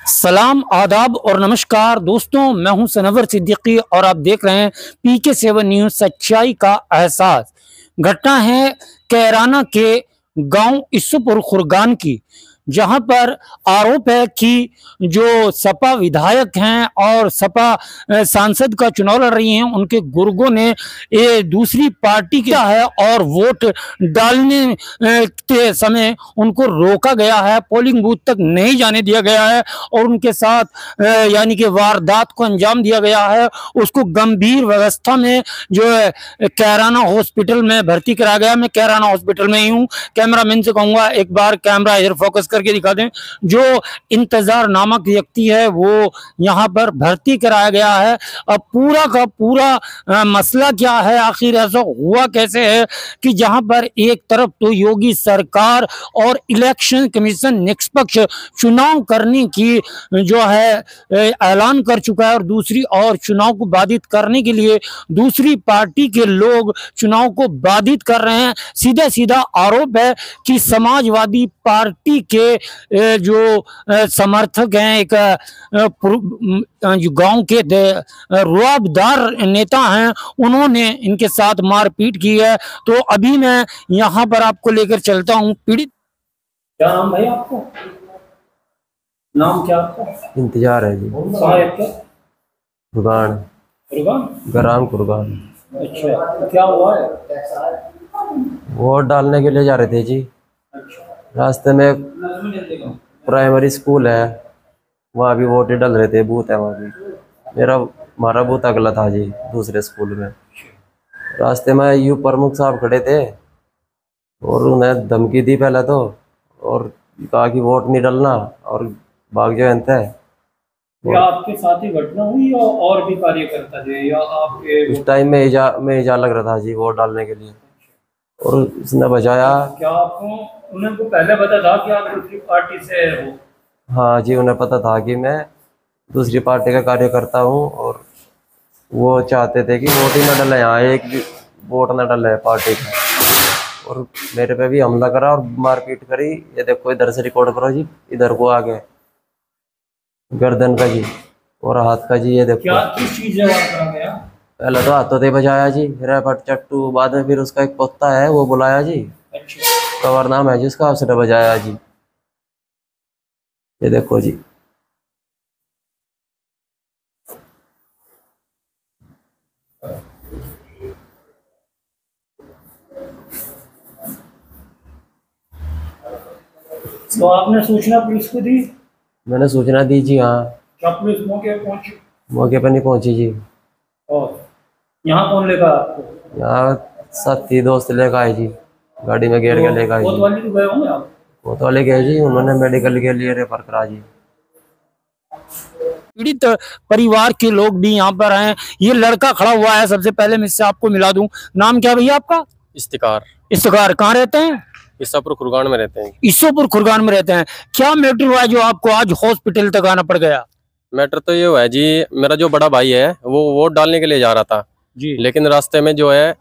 सलाम, आदाब और नमस्कार दोस्तों, मैं हूं सनवर सिद्दीकी और आप देख रहे हैं PK7 न्यूज़ सच्चाई का एहसास। घटना है कैराना के गांव इस्सोपुर खुर्गान की, जहां पर आरोप है कि जो सपा विधायक हैं और सपा सांसद का चुनाव लड़ रही हैं, उनके गुर्गों ने ये दूसरी पार्टी किया है और वोट डालने के समय उनको रोका गया है, पोलिंग बूथ तक नहीं जाने दिया गया है और उनके साथ यानी कि वारदात को अंजाम दिया गया है। उसको गंभीर व्यवस्था में जो है कैराना हॉस्पिटल में भर्ती कराया गया। मैं कैराना हॉस्पिटल में ही हूँ। कैमरामैन से कहूँगा एक बार कैमरा इधर फोकस करके दिखा दें। जो इंतजार नामक व्यक्ति है वो यहाँ पर भर्ती कराया गया है। अब पूरा का पूरा मसला क्या है, आखिर ऐसा हुआ कैसे है कि जहाँ पर एक तरफ तो योगी सरकार और इलेक्शन कमीशन निष्पक्ष चुनाव करने की जो है ऐलान कर चुका है और दूसरी ओर चुनाव को बाधित करने के लिए दूसरी पार्टी के लोग चुनाव को बाधित कर रहे हैं। सीधा सीधा आरोप है कि समाजवादी पार्टी के जो समर्थक हैं, एक जो गांव के रुआबदार नेता हैं, उन्होंने इनके साथ मारपीट की है। तो अभी मैं यहाँ पर आपको लेकर चलता हूँ। पीड़ित क्या नाम भाई आपको? नाम क्या आपका? इंतजार है जी। कुर्बान गराम कुर्बान। अच्छा, क्या हुआ है? वोट डालने के लिए जा रहे थे जी। रास्ते में प्राइमरी स्कूल है, वहाँ भी वोट डाल रहे थे, बूथ है वहाँ भी। हमारा बूथ अगला था जी, दूसरे स्कूल में। रास्ते में यू प्रमुख साहब खड़े थे और उन्हें धमकी दी पहले तो, और कहा कि वोट नहीं डालना और भाग जाओ। क्या आपके साथ ही घटना हुई या और भी कार्यकर्ता थे या आपके? उस टाइम में इजा लग रहा था जी वोट डालने के लिए, और उसने बचाया। क्या आपको उनको पहले पता था कि आप दूसरी पार्टी से हो? हाँ जी, उन्हें पता था कि मैं दूसरी पार्टी का कार्यकर्ता हूँ और वो चाहते थे कि वोट ही न डाले, यहाँ एक भी वोट न डाले पार्टी का। और मेरे पे भी हमला करा और मारपीट करी। ये देखो, इधर से रिकॉर्ड करो जी, इधर को आगे गर्दन का जी और हाथ का जी। ये देखो, क्या किस चीज से वार करा गया? पहले तो हाथों से बजाया जी, रेपट चट्टू, बाद में फिर उसका एक पोता है वो बुलाया जी। अच्छा, कवर नाम है जिसका, उसने बजाया जी। ये देखो जी। तो आपने सूचना पुलिस को दी? मैंने सूचना दी जी। हाँ, क्या पुलिस मौके पे पहुंची? मौके पर नहीं पहुंची जी। और यहाँ कौन लेकर आपको? यहाँ साथी दोस्त लेकर आए जी, गाड़ी में घेर के लेकर आए जी। कोतवाली तो गए होंगे आप? कोतवाली गए जी, उन्होंने मेडिकल के लिए रेफर करा जी। पीड़ित परिवार के लोग भी यहाँ पर हैं। ये लड़का खड़ा हुआ है, सबसे पहले मैं इससे आपको मिला दूं। नाम क्या भैया आपका? इफ्तिकार। इफ्तिकार, कहाँ रहते हैं? इस्सापुर खुर्गान में रहते हैं। इस्सोपुर खुर्गान में रहते हैं। क्या मैटर हुआ जो आपको आज हॉस्पिटल तक आना पड़ गया? मैटर तो ये हुआ है जी, मेरा जो बड़ा भाई है वो वोट डालने के लिए जा रहा था जी, लेकिन रास्ते में जो है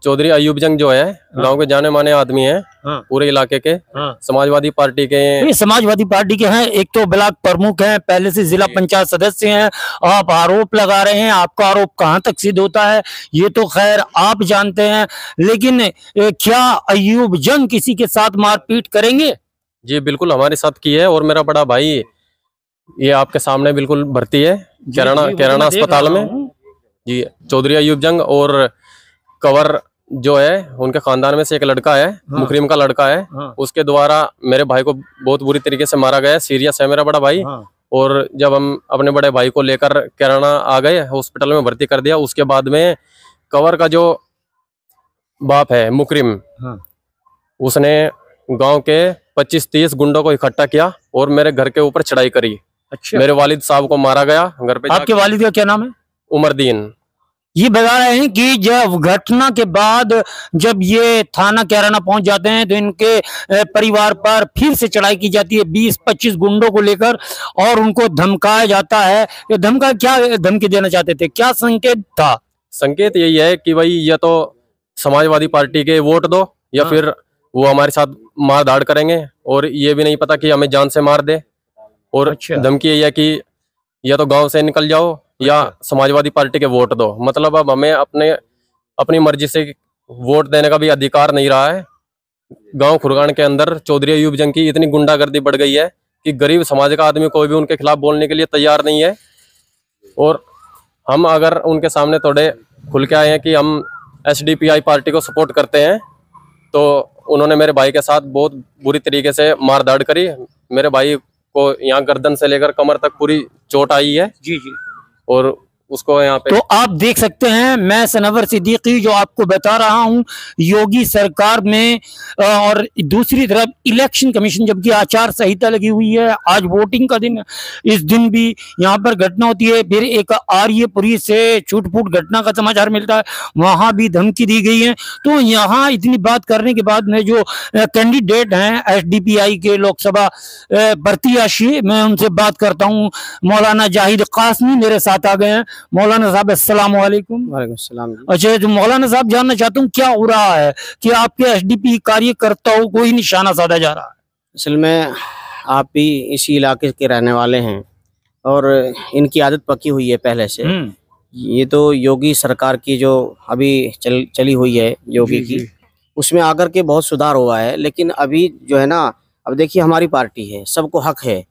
चौधरी अयूब जंग जो है, गांव के जाने माने आदमी है, पूरे इलाके के, समाजवादी पार्टी के। ये समाजवादी पार्टी के हैं, एक तो ब्लॉक प्रमुख हैं, पहले से जिला पंचायत सदस्य हैं। आप आरोप लगा रहे हैं, आपका आरोप कहाँ तक सिद्ध होता है ये तो खैर आप जानते हैं, लेकिन क्या अयूब जंग किसी के साथ मारपीट करेंगे? जी बिल्कुल, हमारे साथ की है। और मेरा बड़ा भाई ये आपके सामने बिल्कुल भर्ती है कैराना अस्पताल में जी। चौधरी अयूब जंग और कवर जो है उनके खानदान में से एक लड़का है, मुकरीम का लड़का है, उसके द्वारा मेरे भाई को बहुत बुरी तरीके से मारा गया है। सीरियस है मेरा बड़ा भाई। और जब हम अपने बड़े भाई को लेकर कैराना आ गए, हॉस्पिटल में भर्ती कर दिया, उसके बाद में कवर का जो बाप है मुकरीम, उसने गांव के 25-30 गुंडों को इकट्ठा किया और मेरे घर के ऊपर चढ़ाई करी। अच्छा, मेरे वालिद साहब को मारा गया घर पे। आपके वालिद का क्या नाम है? उमरदीन। ये बता रहे हैं कि जब घटना के बाद जब ये थाना कैराना पहुंच जाते हैं तो इनके परिवार पर फिर से चढ़ाई की जाती है 20-25 गुंडों को लेकर और उनको धमकाया जाता है। ये क्या धमकी देना चाहते थे, क्या संकेत था? संकेत यही है कि भाई या तो समाजवादी पार्टी के वोट दो या फिर वो हमारे साथ मार धाड़ करेंगे, और ये भी नहीं पता कि हमें जान से मार दे। और अच्छा। धमकी यही है कि या तो गांव से निकल जाओ या समाजवादी पार्टी के वोट दो। मतलब अब हमें अपनी मर्जी से वोट देने का भी अधिकार नहीं रहा है। गांव खुरगान के अंदर चौधरी अयूब जंग की इतनी गुंडागर्दी बढ़ गई है कि गरीब समाज का आदमी कोई भी उनके खिलाफ बोलने के लिए तैयार नहीं है। और हम अगर उनके सामने थोड़े खुल के आए हैं कि हम SDPI पार्टी को सपोर्ट करते हैं, तो उन्होंने मेरे भाई के साथ बहुत बुरी तरीके से मारधाड़ करी। मेरे भाई को यहाँ गर्दन से लेकर कमर तक पूरी चोट आई है जी जी। और उसको यहाँ पे तो आप देख सकते हैं, मैं सनवर सिद्दीकी जो आपको बता रहा हूं, योगी सरकार में और दूसरी तरफ इलेक्शन कमीशन, जबकि आचार संहिता लगी हुई है, आज वोटिंग का दिन, इस दिन भी यहाँ पर घटना होती है। फिर एक आर्यपुरी से छूट-फूट घटना का समाचार मिलता है, वहां भी धमकी दी गई है। तो यहाँ इतनी बात करने के बाद में जो कैंडिडेट हैं SDPI के लोकसभा प्रत्याशी, मैं उनसे बात करता हूँ। मौलाना जाहिद कासमी मेरे साथ आ गए हैं। मौलाना साहब अस्सलाम वालेकुम। वालेकुम सलाम। अच्छा, तो मौलाना साहब जानना चाहता हूँ क्या हो रहा है कि आपके SDP कार्यकर्ताओं को ही निशाना साधा जा रहा है? असल में आप भी इसी इलाके के रहने वाले हैं और इनकी आदत पकी हुई है पहले से। ये तो योगी सरकार की जो अभी चली हुई है योगी की, उसमें आकर के बहुत सुधार हुआ है। लेकिन अभी जो है ना, अब देखिए हमारी पार्टी है, सबको हक है,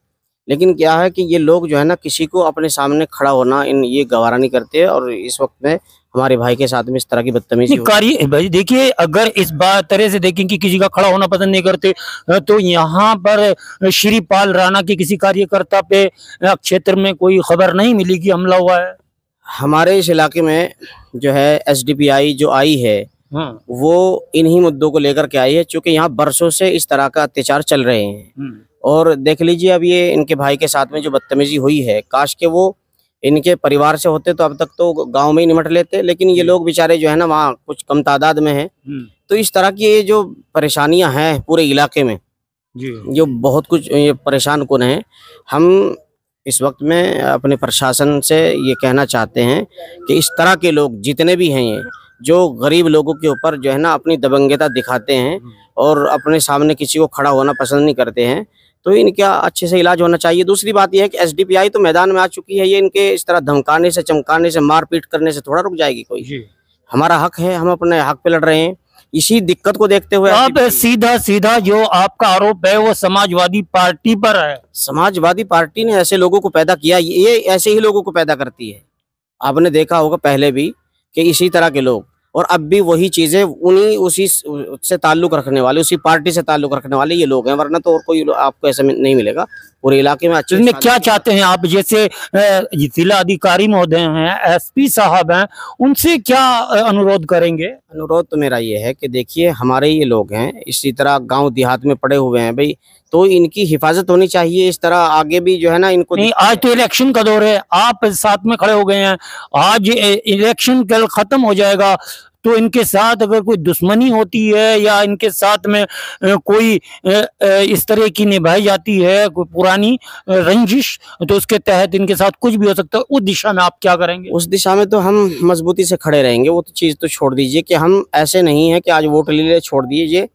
लेकिन क्या है कि ये लोग जो है ना, किसी को अपने सामने खड़ा होना ये गवारा नहीं करते। और इस वक्त में हमारे भाई के साथ में इस तरह की बदतमीजी कार्य भाई देखिए, अगर इस बात तरह से देखें कि किसी का खड़ा होना पसंद नहीं करते, तो यहाँ पर श्रीपाल राणा के किसी कार्यकर्ता पे क्षेत्र में कोई खबर नहीं मिली कि हमला हुआ है। हमारे इस इलाके में जो है SDPI जो आई है, वो इन्हीं मुद्दों को लेकर के आई है, क्योंकि यहाँ बरसों से इस तरह का अत्याचार चल रहे हैं। और देख लीजिए, अब ये इनके भाई के साथ में जो बदतमीजी हुई है, काश के वो इनके परिवार से होते तो अब तक तो गांव में ही निमट लेते। लेकिन ये लोग बेचारे जो है ना, वहाँ कुछ कम तादाद में हैं। तो इस तरह की ये जो परेशानियां हैं पूरे इलाके में, जो बहुत कुछ ये परेशान कुन है। हम इस वक्त में अपने प्रशासन से ये कहना चाहते हैं कि इस तरह के लोग जितने भी हैं, ये जो गरीब लोगों के ऊपर जो है ना अपनी दबंगता दिखाते हैं और अपने सामने किसी को खड़ा होना पसंद नहीं करते हैं, तो इनका अच्छे से इलाज होना चाहिए। दूसरी बात यह है कि SDPI तो मैदान में आ चुकी है। ये इनके इस तरह धमकाने से, चमकाने से, मारपीट करने से थोड़ा रुक जाएगी कोई? हमारा हक है, हम अपने हक पे लड़ रहे हैं। इसी दिक्कत को देखते हुए आप सीधा जो आपका आरोप है वो समाजवादी पार्टी पर है। समाजवादी पार्टी ने ऐसे लोगों को पैदा किया, ये ऐसे ही लोगों को पैदा करती है। आपने देखा होगा पहले भी कि इसी तरह के लोग, और अब भी वही चीजें उसी से ताल्लुक रखने वाले, उसी पार्टी से ताल्लुक रखने वाले ये लोग हैं, वरना तो और कोई आपको ऐसा नहीं मिलेगा पूरे इलाके में। अच्छे में क्या चाहते हैं आप? जैसे जिला अधिकारी महोदय हैं, SP साहब हैं, उनसे क्या अनुरोध करेंगे? अनुरोध तो मेरा ये है कि देखिए, हमारे ये लोग हैं, इसी तरह गांव देहात में पड़े हुए हैं भाई, तो इनकी हिफाजत होनी चाहिए। इस तरह आगे भी जो है ना इनको नहीं, आज तो इलेक्शन का दौर है, आप साथ में खड़े हो गए हैं, आज इलेक्शन कल खत्म हो जाएगा, तो इनके साथ अगर कोई दुश्मनी होती है या इनके साथ में कोई इस तरह की निभाई जाती है कोई पुरानी रंजिश, तो उसके तहत इनके साथ कुछ भी हो सकता है। उस दिशा में आप क्या करेंगे? उस दिशा में तो हम मजबूती से खड़े रहेंगे। वो तो चीज़ तो छोड़ दीजिए कि हम ऐसे नहीं है कि आज वोट ले ले छोड़ दीजिए,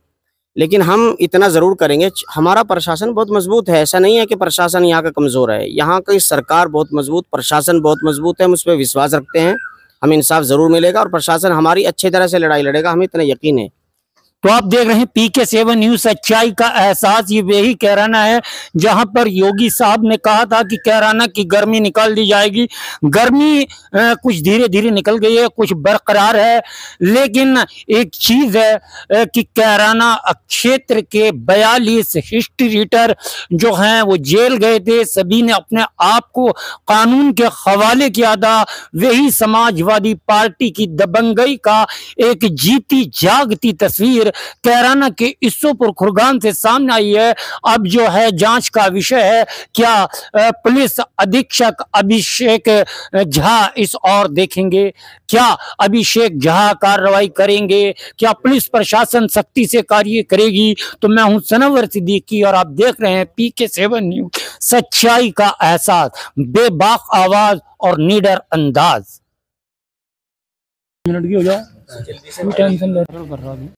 लेकिन हम इतना ज़रूर करेंगे। हमारा प्रशासन बहुत मजबूत है, ऐसा नहीं है कि प्रशासन यहाँ का कमज़ोर है। यहाँ की सरकार बहुत मजबूत, प्रशासन बहुत मजबूत है, हम उस पर विश्वास रखते हैं, हमें इंसाफ ज़रूर मिलेगा और प्रशासन हमारी अच्छी तरह से लड़ाई लड़ेगा, हमें इतना यकीन है। तो आप देख रहे हैं PK7 न्यूज़, सच्चाई का एहसास। ये वही कैराना है जहां पर योगी साहब ने कहा था कि कैराना की गर्मी निकाल दी जाएगी। गर्मी कुछ धीरे धीरे निकल गई है, कुछ बरकरार है, लेकिन एक चीज है कि कैराना क्षेत्र के 42 हिस्ट्री रीडर जो हैं वो जेल गए थे। सभी ने अपने आप को कानून के हवाले किया था। वही समाजवादी पार्टी की दबंगई का एक जीती जागती तस्वीर कैराना के ईसोपुर खुर्गान से सामने आई है। अब जो है जांच का विषय है, क्या पुलिस अधीक्षक अभिषेक झा इस और देखेंगे, क्या अभिषेक झा कार्रवाई करेंगे, क्या पुलिस प्रशासन सख्ती से कार्य करेगी? तो मैं हूं सनवर सिद्दीकी और आप देख रहे हैं PK7 न्यूज़, सच्चाई का एहसास, बेबाक आवाज और निडर अंदाज। मिनट की हो जाओ, टेंशन ले रहा हूं।